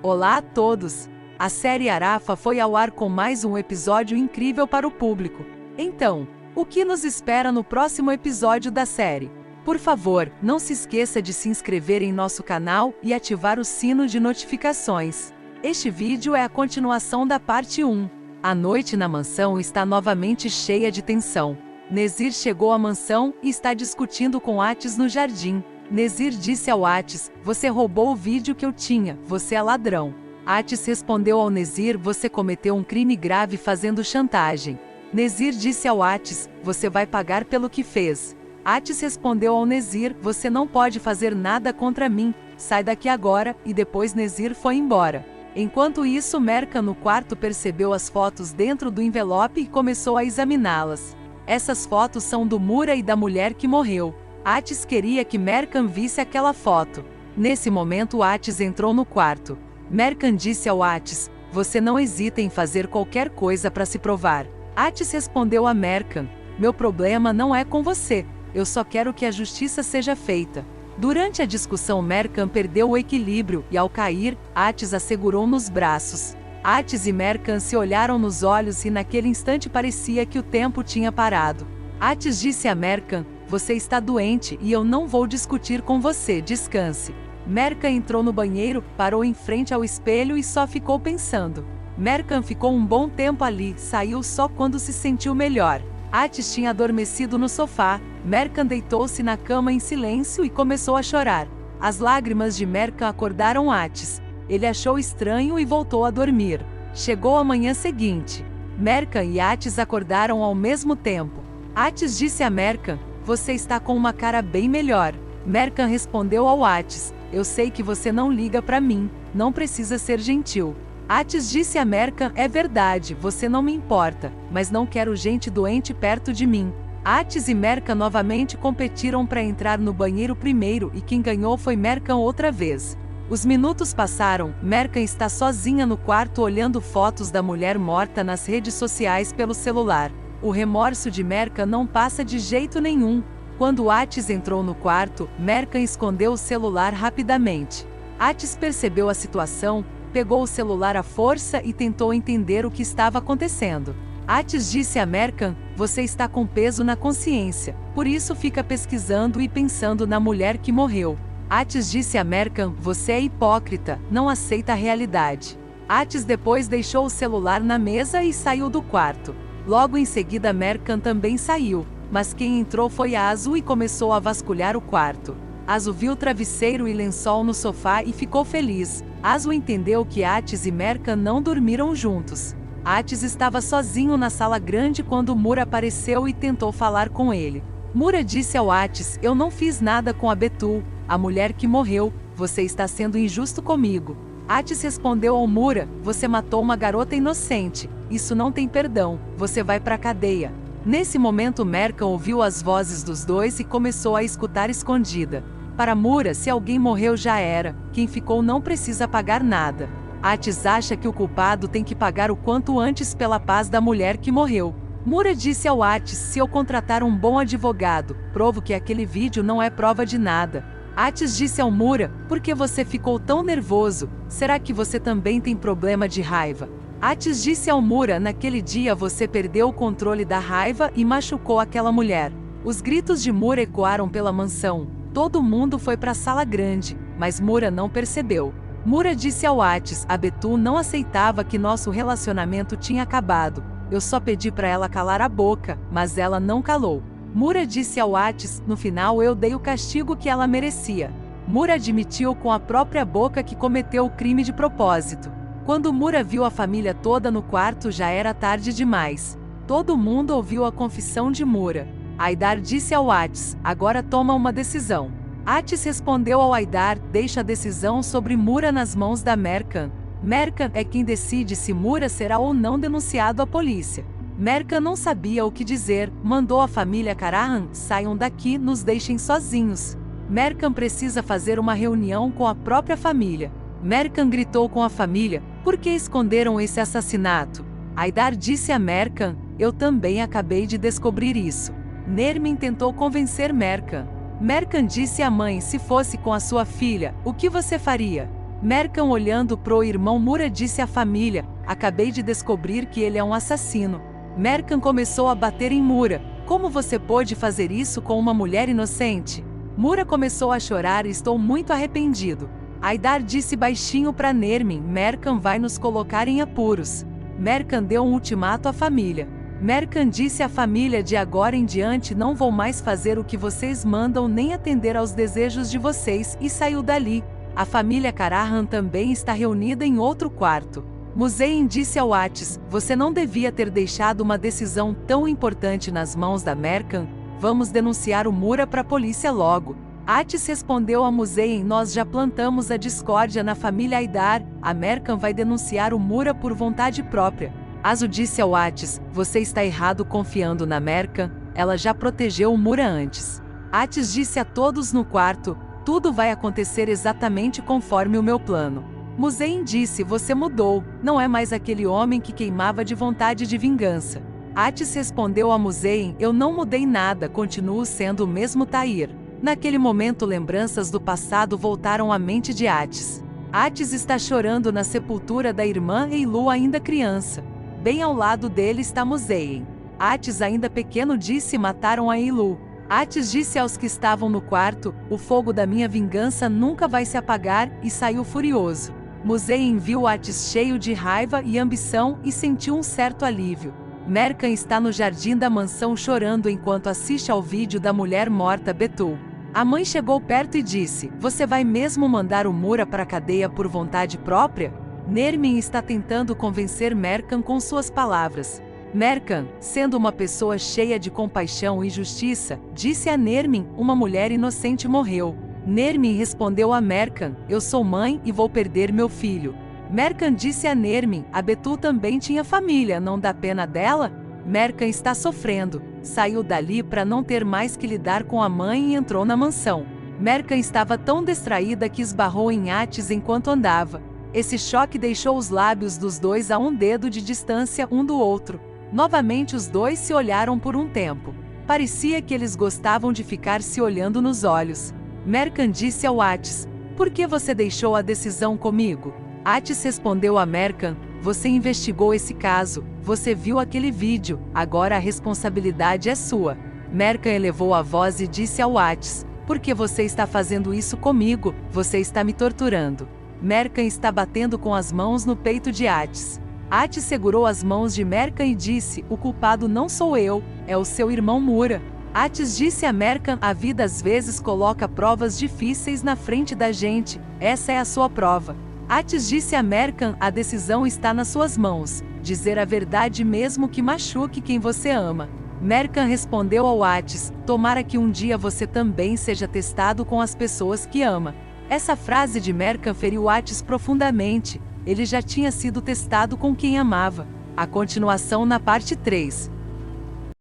Olá a todos! A série Arafa foi ao ar com mais um episódio incrível para o público. Então, o que nos espera no próximo episódio da série? Por favor, não se esqueça de se inscrever em nosso canal e ativar o sino de notificações. Este vídeo é a continuação da parte 1. A noite na mansão está novamente cheia de tensão. Nezir chegou à mansão e está discutindo com Atis no jardim. Nezir disse ao Atis: "Você roubou o vídeo que eu tinha, você é ladrão." Atis respondeu ao Nezir: "Você cometeu um crime grave fazendo chantagem." Nezir disse ao Atis: "Você vai pagar pelo que fez." Atis respondeu ao Nezir: "Você não pode fazer nada contra mim, sai daqui agora", e depois Nezir foi embora. Enquanto isso, Mercan no quarto percebeu as fotos dentro do envelope e começou a examiná-las. Essas fotos são do Mura e da mulher que morreu. Atis queria que Mercan visse aquela foto. Nesse momento Atis entrou no quarto. Mercan disse ao Atis: "Você não hesita em fazer qualquer coisa para se provar." Atis respondeu a Mercan: "Meu problema não é com você, eu só quero que a justiça seja feita." Durante a discussão, Mercan perdeu o equilíbrio e, ao cair, Atis a segurou nos braços. Atis e Mercan se olharam nos olhos e naquele instante parecia que o tempo tinha parado. Atis disse a Mercan: "Você está doente e eu não vou discutir com você, descanse." Mercan entrou no banheiro, parou em frente ao espelho e só ficou pensando. Mercan ficou um bom tempo ali, saiu só quando se sentiu melhor. Atis tinha adormecido no sofá. Mercan deitou-se na cama em silêncio e começou a chorar. As lágrimas de Mercan acordaram Atis. Ele achou estranho e voltou a dormir. Chegou a manhã seguinte. Mercan e Atis acordaram ao mesmo tempo. Atis disse a Mercan: "Você está com uma cara bem melhor." Mercan respondeu ao Atis: "Eu sei que você não liga para mim, não precisa ser gentil." Atis disse a Mercan: "É verdade, você não me importa, mas não quero gente doente perto de mim." Atis e Mercan novamente competiram para entrar no banheiro primeiro e quem ganhou foi Mercan outra vez. Os minutos passaram, Mercan está sozinha no quarto olhando fotos da mulher morta nas redes sociais pelo celular. O remorso de Mercan não passa de jeito nenhum. Quando Atis entrou no quarto, Mercan escondeu o celular rapidamente. Atis percebeu a situação, pegou o celular à força e tentou entender o que estava acontecendo. Atis disse a Mercan: "Você está com peso na consciência, por isso fica pesquisando e pensando na mulher que morreu." Atis disse a Mercan: "Você é hipócrita, não aceita a realidade." Atis depois deixou o celular na mesa e saiu do quarto. Logo em seguida Mercan também saiu, mas quem entrou foi Azu e começou a vasculhar o quarto. Azu viu travesseiro e lençol no sofá e ficou feliz. Azu entendeu que Atis e Mercan não dormiram juntos. Atis estava sozinho na sala grande quando Mura apareceu e tentou falar com ele. Mura disse ao Atis: "Eu não fiz nada com a Betul, a mulher que morreu, você está sendo injusto comigo." Atis respondeu ao Mura: "Você matou uma garota inocente, isso não tem perdão, você vai pra cadeia." Nesse momento Mercan ouviu as vozes dos dois e começou a escutar escondida. Para Mura, se alguém morreu já era, quem ficou não precisa pagar nada. Atis acha que o culpado tem que pagar o quanto antes pela paz da mulher que morreu. Mura disse ao Atis: "Se eu contratar um bom advogado, provo que aquele vídeo não é prova de nada." Atis disse ao Mura: "Por que você ficou tão nervoso? Será que você também tem problema de raiva?" Atis disse ao Mura: "Naquele dia você perdeu o controle da raiva e machucou aquela mulher." Os gritos de Mura ecoaram pela mansão. Todo mundo foi para a sala grande, mas Mura não percebeu. Mura disse ao Atis: "A Betul não aceitava que nosso relacionamento tinha acabado. Eu só pedi para ela calar a boca, mas ela não calou." Mura disse ao Atis: "No final eu dei o castigo que ela merecia." Mura admitiu com a própria boca que cometeu o crime de propósito. Quando Mura viu a família toda no quarto já era tarde demais. Todo mundo ouviu a confissão de Mura. Aidar disse ao Atis: "Agora toma uma decisão." Atis respondeu ao Aidar: "Deixa a decisão sobre Mura nas mãos da Mercan. Mercan é quem decide se Mura será ou não denunciado à polícia." Mercan não sabia o que dizer, mandou a família Karahan: "Saiam daqui, nos deixem sozinhos." Mercan precisa fazer uma reunião com a própria família. Mercan gritou com a família: "Por que esconderam esse assassinato?" Aidar disse a Mercan: "Eu também acabei de descobrir isso." Nermin tentou convencer Mercan. Mercan disse à mãe: "Se fosse com a sua filha, o que você faria?" Merkan, olhando pro irmão Mura, disse à família: acabei de descobrir que ele é um assassino. Merkan começou a bater em Mura. Como você pôde fazer isso com uma mulher inocente? Mura começou a chorar: estou muito arrependido. Haidar disse baixinho para Nermin: Merkan vai nos colocar em apuros. Merkan deu um ultimato à família. Merkan disse à família: de agora em diante não vou mais fazer o que vocês mandam nem atender aos desejos de vocês, e saiu dali. A família Karahan também está reunida em outro quarto. Muzein disse ao Atis: você não devia ter deixado uma decisão tão importante nas mãos da Merkan. Vamos denunciar o Mura para a polícia logo. Atis respondeu a Muzein: nós já plantamos a discórdia na família Haidar. A Merkan vai denunciar o Mura por vontade própria. Azu disse ao Atis: você está errado confiando na Merkan. Ela já protegeu o Mura antes. Atis disse a todos no quarto: tudo vai acontecer exatamente conforme o meu plano. Muzein disse: você mudou, não é mais aquele homem que queimava de vontade de vingança. Atis respondeu a Muzein: eu não mudei nada, continuo sendo o mesmo Tahir. Naquele momento, lembranças do passado voltaram à mente de Atis. Atis está chorando na sepultura da irmã Eilu, ainda criança. Bem ao lado dele está Muzein. Atis, ainda pequeno, disse: mataram a Eilu. Atis disse aos que estavam no quarto: o fogo da minha vingança nunca vai se apagar, e saiu furioso. Muzein viu Atis cheio de raiva e ambição e sentiu um certo alívio. Merkan está no jardim da mansão chorando enquanto assiste ao vídeo da mulher morta Betul. A mãe chegou perto e disse: você vai mesmo mandar o Mura para a cadeia por vontade própria? Nermin está tentando convencer Merkan com suas palavras. Merkan, sendo uma pessoa cheia de compaixão e justiça, disse a Nermin: uma mulher inocente morreu. Nermin respondeu a Merkan: eu sou mãe e vou perder meu filho. Merkan disse a Nermin: a Betul também tinha família, não dá pena dela? Merkan está sofrendo. Saiu dali para não ter mais que lidar com a mãe e entrou na mansão. Merkan estava tão distraída que esbarrou em Atis enquanto andava. Esse choque deixou os lábios dos dois a um dedo de distância um do outro. Novamente os dois se olharam por um tempo. Parecia que eles gostavam de ficar se olhando nos olhos. Merkan disse ao Atis: por que você deixou a decisão comigo? Atis respondeu a Merkan: você investigou esse caso, você viu aquele vídeo, agora a responsabilidade é sua. Merkan elevou a voz e disse ao Atis: por que você está fazendo isso comigo? Você está me torturando. Merkan está batendo com as mãos no peito de Atis. Atis segurou as mãos de Merkan e disse: o culpado não sou eu, é o seu irmão Mura. Atis disse a Merkan: a vida às vezes coloca provas difíceis na frente da gente, essa é a sua prova. Atis disse a Merkan: a decisão está nas suas mãos, dizer a verdade mesmo que machuque quem você ama. Merkan respondeu ao Atis: tomara que um dia você também seja testado com as pessoas que ama. Essa frase de Merkan feriu Atis profundamente. Ele já tinha sido testado com quem amava. A continuação na parte 3.